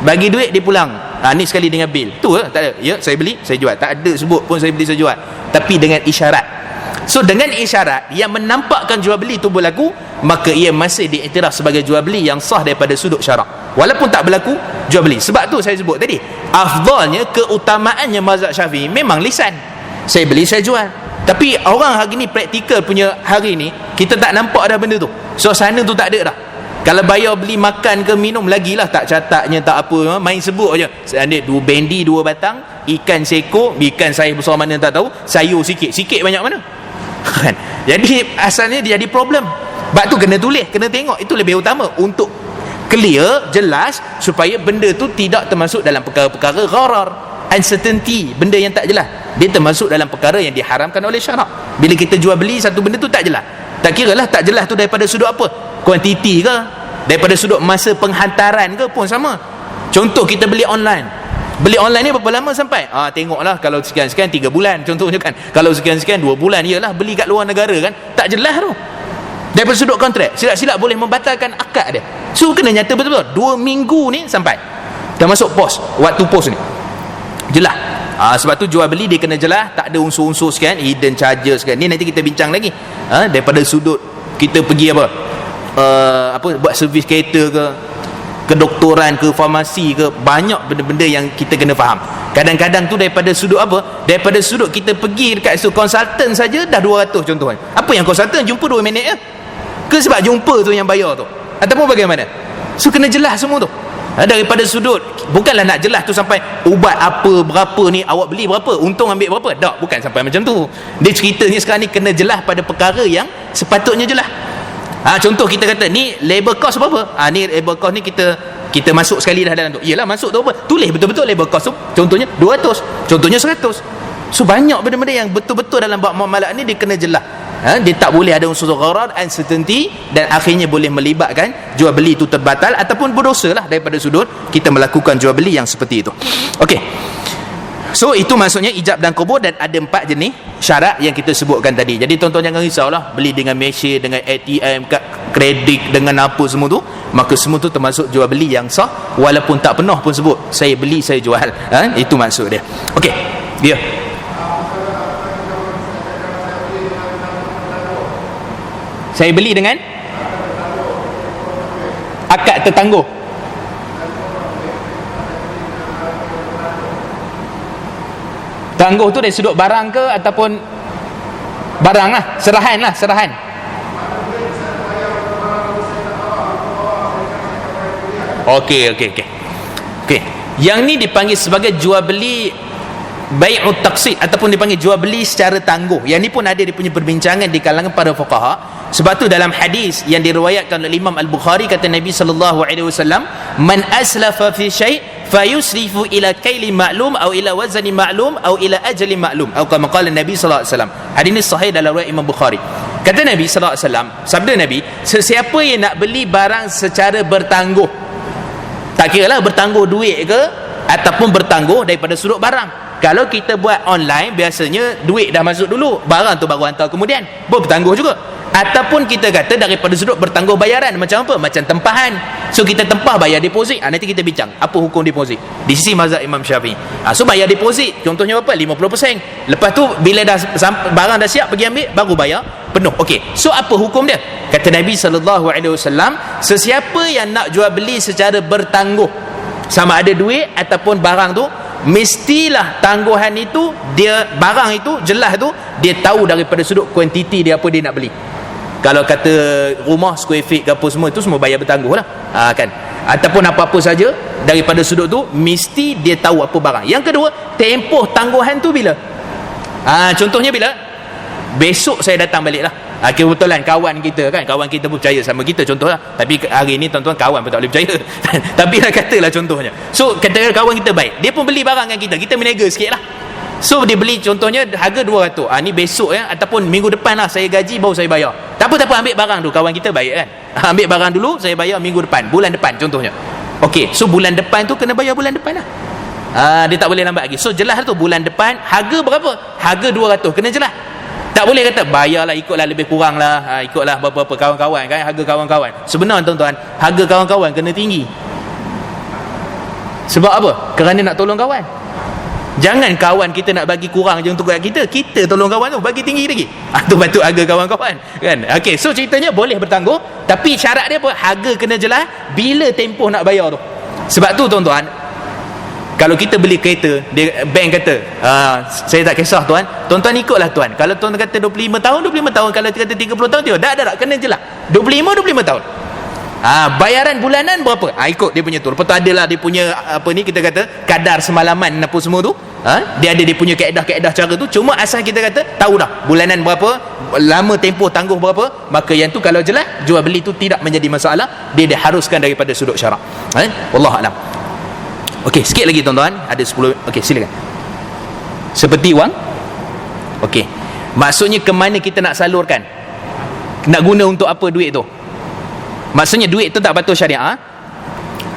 Bagi duit dia pulang. Ni sekali dengan bil. Tu lah, tak ada. Ya, saya beli, saya jual. Tak ada sebut pun saya beli, saya jual. Tapi dengan isyarat. So dengan isyarat yang menampakkan jual beli tu berlaku, maka ia masih diiktiraf sebagai jual beli yang sah daripada sudut syarak. Walaupun tak berlaku jual beli. Sebab tu saya sebut tadi, afdalnya, keutamaannya mazhab Syafi'i memang lisan. Saya beli, saya jual. Tapi orang hari ni praktikal punya hari ni, kita tak nampak dah benda tu. Suasana tu tak ada dah. Kalau bayar beli makan ke minum, lagilah tak catatnya, tak apa, main sebut je. Ada 2 bendi 2 batang, ikan seko, ikan saiz besar mana tak tahu, sayur sikit banyak mana. Kan? Jadi asalnya dia jadi problem. Sebab tu kena tulis, kena tengok, itu lebih utama untuk clear, jelas, supaya benda tu tidak termasuk dalam perkara-perkara gharar, uncertainty, benda yang tak jelas. Dia termasuk dalam perkara yang diharamkan oleh syarak. Bila kita jual beli satu benda tu tak jelas, tak kira lah tak jelas tu daripada sudut apa, kuantiti ke, daripada sudut masa penghantaran ke pun sama. Contoh kita beli online, beli online ni berapa lama sampai? Tengoklah, kalau sekian-sekian 3 bulan contohnya kan, kalau sekian-sekian 2 bulan, iyalah beli kat luar negara kan, tak jelas tu. Daripada sudut kontrak, silap-silap boleh membatalkan akad dia. So kena nyata betul-betul 2 minggu ni sampai, termasuk pos, waktu pos ni jelas. Sebab tu jual beli dia kena jelas, tak ada unsur-unsur sekian, hidden charges sekian. Ni nanti kita bincang lagi. Daripada sudut kita pergi buat servis kereta ke, kedoktoran ke, farmasi ke, banyak benda-benda yang kita kena faham. Kadang-kadang tu daripada sudut apa? Daripada sudut kita pergi dekat konsultan saja dah 200 contohnya. Apa yang konsultan jumpa 2 minit je? Ke sebab jumpa tu yang bayar tu? Ataupun bagaimana? So kena jelas semua tu. Daripada sudut, bukanlah nak jelas tu sampai ubat apa, berapa ni, awak beli berapa, untung ambil berapa. Tak, bukan sampai macam tu. Dia ceritanya sekarang ni kena jelas pada perkara yang sepatutnya jelas. Contoh kita kata ni labor cost berapa? Ni labor cost ni kita masuk sekali dah dalam tu. Iyalah masuk tu apa? Tulis betul-betul labor cost tu. Contohnya 200, contohnya 100. So banyak benda-benda yang betul-betul dalam bab muamalat ni dia kena jelas. Dia tak boleh ada unsur gharar, uncertainty, dan akhirnya boleh melibatkan jual beli itu terbatal ataupun berdosa lah daripada sudut kita melakukan jual beli yang seperti itu. Okey. So itu maksudnya ijab dan qabul, dan ada 4 jenis syarat yang kita sebutkan tadi. Jadi tuan-tuan jangan risaulah beli dengan mesin, dengan ATM, kredit, dengan apa semua tu, maka semua tu termasuk jual beli yang sah, walaupun tak pernah pun sebut saya beli saya jual. Itu maksud dia. Okey. Dia saya beli dengan akad tertangguh. Tangguh tu dari sudut barang ke ataupun barang lah, serahan. Okey. Yang ni dipanggil sebagai jual beli bai'ut taqsid ataupun dipanggil jual beli secara tangguh. Yang ni pun ada dia punya perbincangan di kalangan para fuqaha. Sebab tu dalam hadis yang diriwayatkan oleh Imam Al-Bukhari, kata Nabi sallallahu alaihi wasallam, man aslafa fi syai' fayusrifu ila kaili ma'lum atau ila wazni ma'lum atau ila ajli ma'lum, atau kama qala Nabi sallallahu alaihi wasallam. Hadis ini sahih dalam riwayat Imam Bukhari. Kata Nabi sallallahu alaihi wasallam, sabda Nabi, sesiapa yang nak beli barang secara bertangguh, tak kiralah bertangguh duit ke ataupun bertangguh daripada sudut barang. Kalau kita buat online, biasanya duit dah masuk dulu, barang tu baru hantar kemudian, bertangguh juga. Ataupun kita kata daripada sudut bertangguh bayaran, macam apa? Macam tempahan. So kita tempah bayar deposit. Nanti kita bincang apa hukum deposit di sisi mazhab Imam Syafi'i. So bayar deposit, contohnya apa? 50%. Lepas tu bila dah barang dah siap pergi ambil, baru bayar penuh. Okey. So apa hukum dia? Kata Nabi sallallahu alaihi wasallam, sesiapa yang nak jual beli secara bertangguh, sama ada duit ataupun barang tu, mestilah tangguhan itu, dia barang itu jelas tu dia tahu daripada sudut kuantiti dia apa dia nak beli. Kalau kata rumah square feet ke apa semua itu semua bayar bertangguh lah, kan, ataupun apa-apa saja daripada sudut tu mesti dia tahu apa barang. Yang kedua, tempoh tangguhan tu bila? Contohnya bila besok saya datang balik lah, kebetulan kawan kita kan, kawan kita pun percaya sama kita contohlah, tapi hari ni tuan-tuan kawan pun tak boleh percaya tapi lah katalah contohnya, so katakan kawan kita baik, dia pun beli barang dengan kita menega sikit lah, so dia beli contohnya harga 200, ni besok ya, ataupun minggu depan lah saya gaji baru saya bayar. Tak apa, ambil barang tu, kawan kita baik kan, ambil barang dulu, saya bayar minggu depan, bulan depan contohnya. Okey, so bulan depan tu kena bayar bulan depan lah, dia tak boleh lambat lagi. So jelas tu bulan depan harga berapa? Harga 200, kena jelas. Tak boleh kata bayarlah ikutlah lebih kurang lah, ikutlah berapa kawan-kawan kan, harga kawan-kawan. Sebenarnya tuan-tuan, harga kawan-kawan kena tinggi. Sebab apa? Kerana nak tolong kawan. Jangan kawan kita nak bagi kurang je untuk kita tolong kawan tu bagi tinggi lagi. Tu patut harga kawan-kawan kan. Okey, so ceritanya boleh bertangguh, tapi syarat dia apa? Harga kena jelas, bila tempoh nak bayar tu. Sebab tu tuan-tuan, kalau kita beli kereta, dia, bank kata saya tak kisah tuan-tuan ikutlah tuan. Kalau tuan kata 25 tahun, kalau kata 30 tahun, tak kena jelas 25 tahun. Bayaran bulanan berapa? Ikut dia punya tu. Lepas tu adalah dia punya apa ni, kita kata kadar semalaman apa semua tu. Dia ada dia punya kaedah-kaedah cara tu. Cuma asal kita kata tahu dah bulanan berapa, lama tempoh tangguh berapa, maka yang tu kalau jelas, jual beli tu tidak menjadi masalah. Dia diharuskan daripada sudut syarak. Wallahu a'lam. Okey, sikit lagi tuan-tuan, ada 10. Okey, silakan. Seperti wang. Okey. Maksudnya ke mana kita nak salurkan? Nak guna untuk apa duit tu? Maksudnya duit tu tak patuh syariah.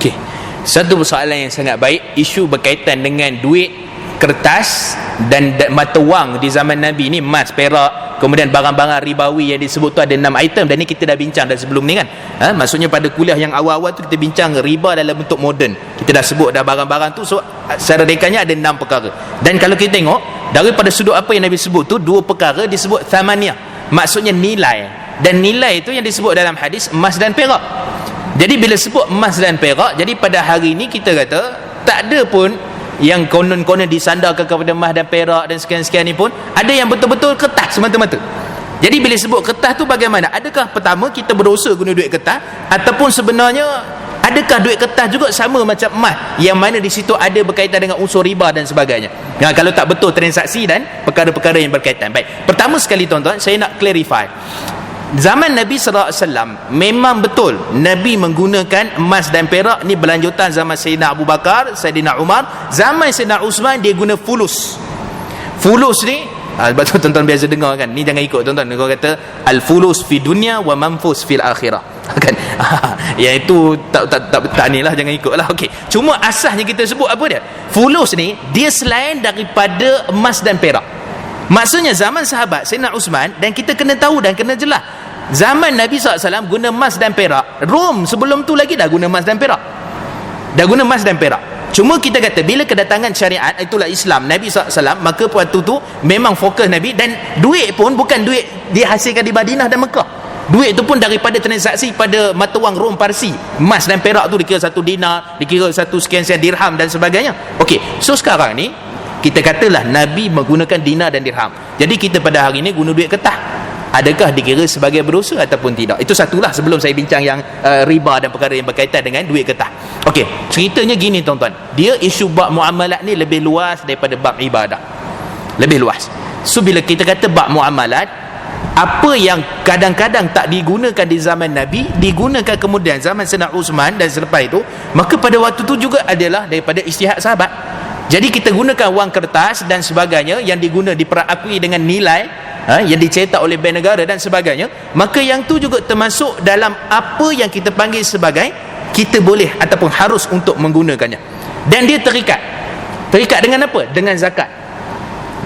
Okey. Satu persoalan yang sangat baik, isu berkaitan dengan duit kertas dan mata wang di zaman Nabi ni, emas, perak, kemudian barang-barang ribawi yang disebut tu ada 6 item, dan ni kita dah bincang dah sebelum ni kan. Maksudnya pada kuliah yang awal-awal tu kita bincang riba dalam bentuk moden. Kita dah sebut dah barang-barang tu, so secara rekannya ada 6 perkara. Dan kalau kita tengok daripada sudut apa yang Nabi sebut tu, 2 perkara disebut thamaniyah, maksudnya nilai, dan nilai itu yang disebut dalam hadis emas dan perak. Jadi bila sebut emas dan perak, jadi pada hari ni kita kata tak ada pun yang konon-konon disandarkan kepada emas dan perak dan sekian-sekian ni pun, ada yang betul-betul kertas semata-mata. Jadi bila sebut kertas tu bagaimana? Adakah pertama kita berdosa guna duit kertas, ataupun sebenarnya adakah duit kertas juga sama macam emas, yang mana di situ ada berkaitan dengan unsur riba dan sebagainya? Kalau tak betul transaksi dan perkara-perkara yang berkaitan. Baik, pertama sekali tuan-tuan, saya nak clarify. Zaman Nabi SAW memang betul Nabi menggunakan emas dan perak ni berlanjutan zaman Sayyidina Abu Bakar, Sayyidina Umar. Zaman Sayyidina Uthman dia guna fulus. Fulus ni sebab tu tuan-tuan biasa dengar kan, ni jangan ikut tuan-tuan, dia kata al-fulus fi dunya wa manfus fil akhirah kan. Yang itu tak ni lah, jangan ikut lah. Okey, cuma asasnya kita sebut apa dia? Fulus ni dia selain daripada emas dan perak. Maksudnya zaman sahabat Sayyidina Uthman, dan kita kena tahu dan kena jelas, zaman Nabi SAW guna emas dan perak. Rom sebelum tu lagi dah guna emas dan perak, dah guna emas dan perak. Cuma kita kata bila kedatangan syariat, itulah Islam, Nabi SAW, maka waktu tu memang fokus Nabi, dan duit pun bukan duit dihasilkan di Madinah dan Mekah. Duit tu pun daripada transaksi pada mata wang Rom Parsi. Emas dan perak tu dikira 1 dinar, dikira 1 sekian-sekian dirham dan sebagainya. Okey, so sekarang ni kita katalah Nabi menggunakan dinar dan dirham. Jadi kita pada hari ini guna duit kertas. Adakah dikira sebagai berdosa ataupun tidak? Itu satulah sebelum saya bincang yang riba dan perkara yang berkaitan dengan duit kertas. Okey, ceritanya gini tuan-tuan. Dia isu bab muamalat ni lebih luas daripada bab ibadah. Lebih luas. So bila kita kata bab muamalat, apa yang kadang-kadang tak digunakan di zaman Nabi, digunakan kemudian zaman Sayyidina Uthman dan selepas itu, maka pada waktu itu juga adalah daripada ijtihad sahabat. Jadi kita gunakan wang kertas dan sebagainya yang diperakui dengan nilai yang dicetak oleh bank negara dan sebagainya, maka yang tu juga termasuk dalam apa yang kita panggil sebagai kita boleh ataupun harus untuk menggunakannya. Dan dia terikat dengan apa? Dengan zakat.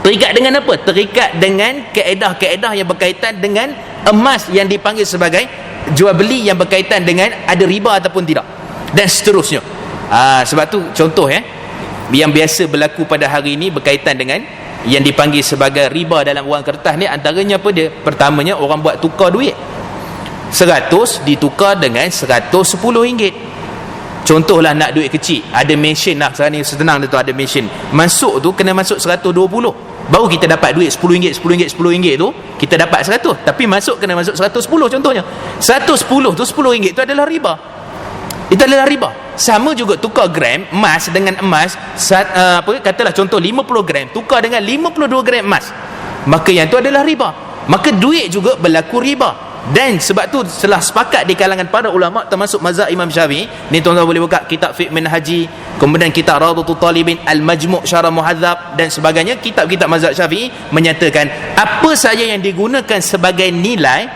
Terikat dengan apa? Terikat dengan kaedah-kaedah yang berkaitan dengan emas yang dipanggil sebagai jual beli yang berkaitan dengan ada riba ataupun tidak, dan seterusnya. Sebab tu contoh yang biasa berlaku pada hari ini berkaitan dengan yang dipanggil sebagai riba dalam wang kertas ni, antaranya apa dia? Pertamanya, orang buat tukar duit 100 ditukar dengan 110 ringgit. Contohlah nak duit kecil, ada mesin lah sekarang ni, senang dia tu, ada mesin masuk tu kena masuk 120, baru kita dapat duit RM10, RM10, RM10 tu kita dapat 100, tapi masuk kena masuk 110 contohnya. 110 tu RM10 tu adalah riba. Itu adalah riba. Sama juga tukar gram emas dengan emas, katalah contoh 50 gram tukar dengan 52 gram emas, maka yang tu adalah riba. Maka duit juga berlaku riba. Dan sebab tu telah sepakat di kalangan para ulama termasuk mazhab Imam Syafi'i. Ni tuan-tuan boleh buka kitab Fiqh Minhaji, kemudian kitab Rawdatul Talibin, Al-Majmu' Syarah Muhadzab dan sebagainya. Kitab-kitab mazhab Syafi'i menyatakan apa saja yang digunakan sebagai nilai,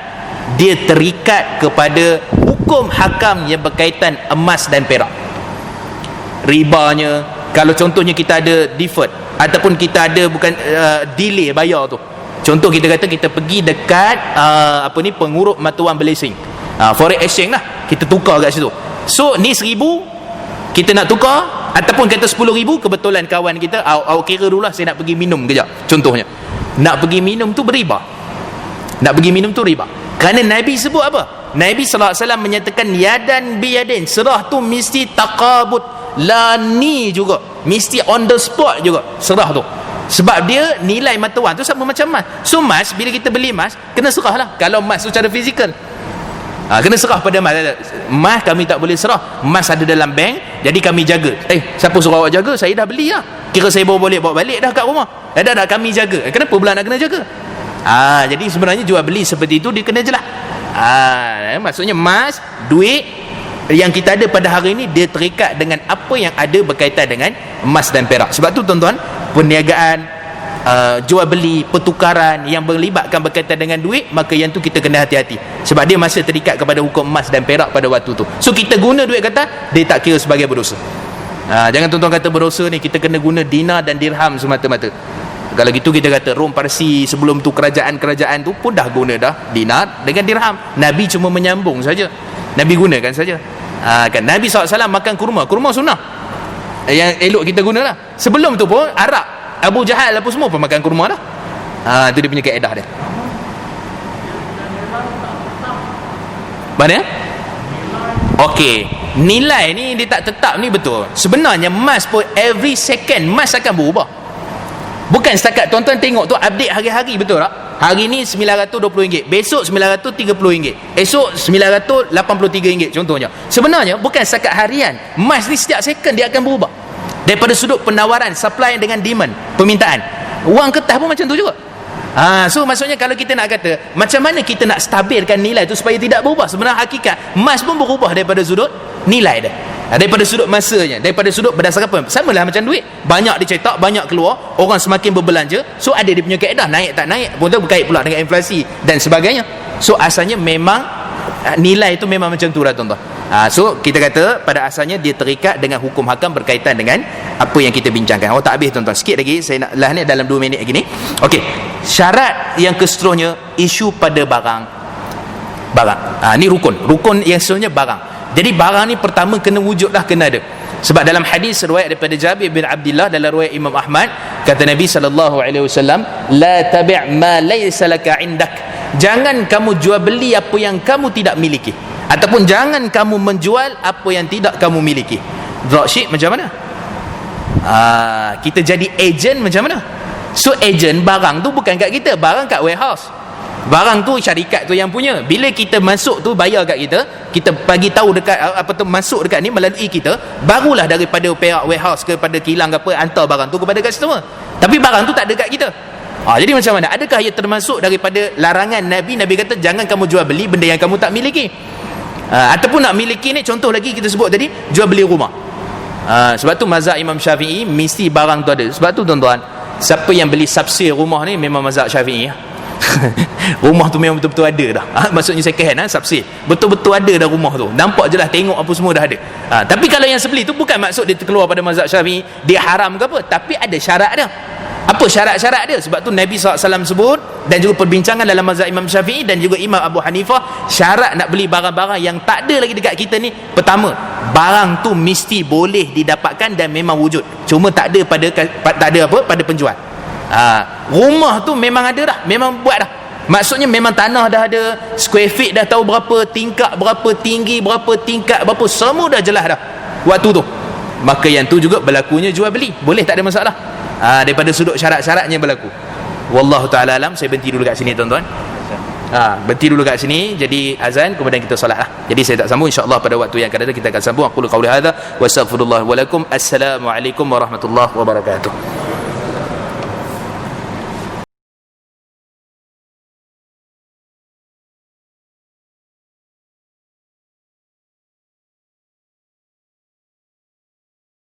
dia terikat kepada hukum hakam yang berkaitan emas dan perak. Ribanya, kalau contohnya kita ada deferred ataupun kita ada delay bayar tu, contoh kita kata kita pergi dekat pengurus mata wang Malaysia, foreign exchange lah, kita tukar kat situ. So ni 1,000 kita nak tukar, ataupun kata 10,000, kebetulan kawan kita, awak kira dulu lah, saya nak pergi minum kejap, contohnya nak pergi minum tu beriba, nak pergi minum tu riba. Kerana Nabi sebut apa? Nabi SAW menyatakan yadan biyadin, serah tu mesti taqabud, lani juga, mesti on the spot juga serah tu. Sebab dia nilai mata wang tu sama macam emas. So emas, bila kita beli emas, kena serah lah. Kalau emas tu secara fizikal, kena serah pada emas. Emas kami tak boleh serah, emas ada dalam bank, jadi kami jaga. Siapa suruh awak jaga? Saya dah beli lah, kira saya bawa balik dah kat rumah, dah kami jaga. Kenapa pula nak kena jaga? Jadi sebenarnya jual beli seperti itu dia kena jelas. Maksudnya emas, duit yang kita ada pada hari ini, dia terikat dengan apa yang ada berkaitan dengan emas dan perak. Sebab tu tuan-tuan, perniagaan, jual beli, pertukaran yang melibatkan berkaitan dengan duit, maka yang tu kita kena hati-hati, sebab dia masih terikat kepada hukum emas dan perak pada waktu tu. So kita guna duit kata, dia tak kira sebagai berdosa. Jangan tuan-tuan kata berdosa ni kita kena guna dinar dan dirham semata-mata. Kalau gitu kita kata Rom Parsi sebelum tu kerajaan-kerajaan tu pun dah guna dah dinar dengan dirham. Nabi cuma menyambung saja, Nabi gunakan saja. Kan Nabi SAW makan kurma sunnah yang elok kita guna lah. Sebelum tu pun Arab, Abu Jahal apa semua pun makan kurma dah. Itu dia punya kaedah dia. Mana? Okey, nilai ni dia tak tetap ni, betul. Sebenarnya emas pun every second emas akan berubah. Bukan setakat tuan-tuan tengok tu update hari-hari, betul tak? Hari ni RM920, besok RM930, esok RM983 contohnya. Sebenarnya bukan setakat harian, emas ni setiap second dia akan berubah. Daripada sudut penawaran, supply dengan demand, permintaan. Wang kertas pun macam tu juga. So maksudnya kalau kita nak kata macam mana kita nak stabilkan nilai tu supaya tidak berubah, sebenarnya hakikat emas pun berubah daripada sudut nilai dia, daripada sudut masanya, daripada sudut berdasarkan apa? Samalah macam duit, banyak dicetak, banyak keluar, orang semakin berbelanja, so ada dia punya kaedah, naik tak naik pun tu berkait pula dengan inflasi dan sebagainya. So asalnya memang nilai itu memang macam tu lah tuan-tuan. So kita kata pada asalnya dia terikat dengan hukum hakam berkaitan dengan apa yang kita bincangkan. Tak habis tuan-tuan, sikit lagi saya nak lah ni dalam 2 minit lagi ni. Okey, syarat yang keseterusnya isu pada barang. Ni rukun yang seterusnya barang. Jadi barang ni pertama kena wujud lah, kena ada. Sebab dalam hadis riwayat daripada Jabir bin Abdullah dalam riwayat Imam Ahmad, kata Nabi SAW, la tabi' ma laysa laka indak, jangan kamu jual beli apa yang kamu tidak miliki, ataupun jangan kamu menjual apa yang tidak kamu miliki. Dropship macam mana? Kita jadi agent macam mana? So agent barang tu bukan kat kita, barang kat warehouse. Barang tu syarikat tu yang punya. Bila kita masuk tu bayar kat kita, kita bagi tahu dekat masuk dekat ni melalui kita, barulah daripada pihak warehouse kepada kilang apa hantar barang tu kepada customer. Tapi barang tu tak ada kat kita. Jadi macam mana? Adakah ia termasuk daripada larangan Nabi? Nabi kata jangan kamu jual beli benda yang kamu tak miliki. Ataupun nak miliki ni, contoh lagi kita sebut tadi, jual beli rumah. Sebab tu mazhab Imam Syafi'i mesti barang tu ada. Sebab tu tuan-tuan, siapa yang beli subsidi rumah ni memang mazhab Syafi'i. Rumah tu memang betul-betul ada dah. Maksudnya second hand, subsidi betul-betul ada dah rumah tu, nampak je lah, tengok apa semua dah ada. Tapi kalau yang sebeli tu bukan maksud dia keluar pada mazhab Syafi'i, dia haram ke apa, tapi ada syarat dia. Apa syarat-syarat dia? Sebab tu Nabi SAW sebut, dan juga perbincangan dalam mazhab Imam Syafi'i dan juga Imam Abu Hanifah, syarat nak beli barang-barang yang tak ada lagi dekat kita ni, pertama, barang tu mesti boleh didapatkan dan memang wujud, cuma tak ada pada penjual. Rumah tu memang ada dah, memang buat dah, maksudnya memang tanah dah ada, square feet dah tahu berapa, tingkap berapa, tinggi berapa, tingkat berapa, semua dah jelas dah. waktu tu, maka yang tu juga berlakunya jual beli, boleh, tak ada masalah. Daripada sudut syarat-syaratnya berlaku. Wallahu ta'ala alam. Saya berhenti dulu kat sini tuan-tuan. Berhenti dulu kat sini, jadi azan, kemudian kita solat lah. Jadi saya tak sambung, insyaAllah pada waktu yang akan datang kita akan sambung. Aqulu qawli hadha wa astaghfirullah wa lakum. Assalamualaikum warahmatullahi wabarakatuh.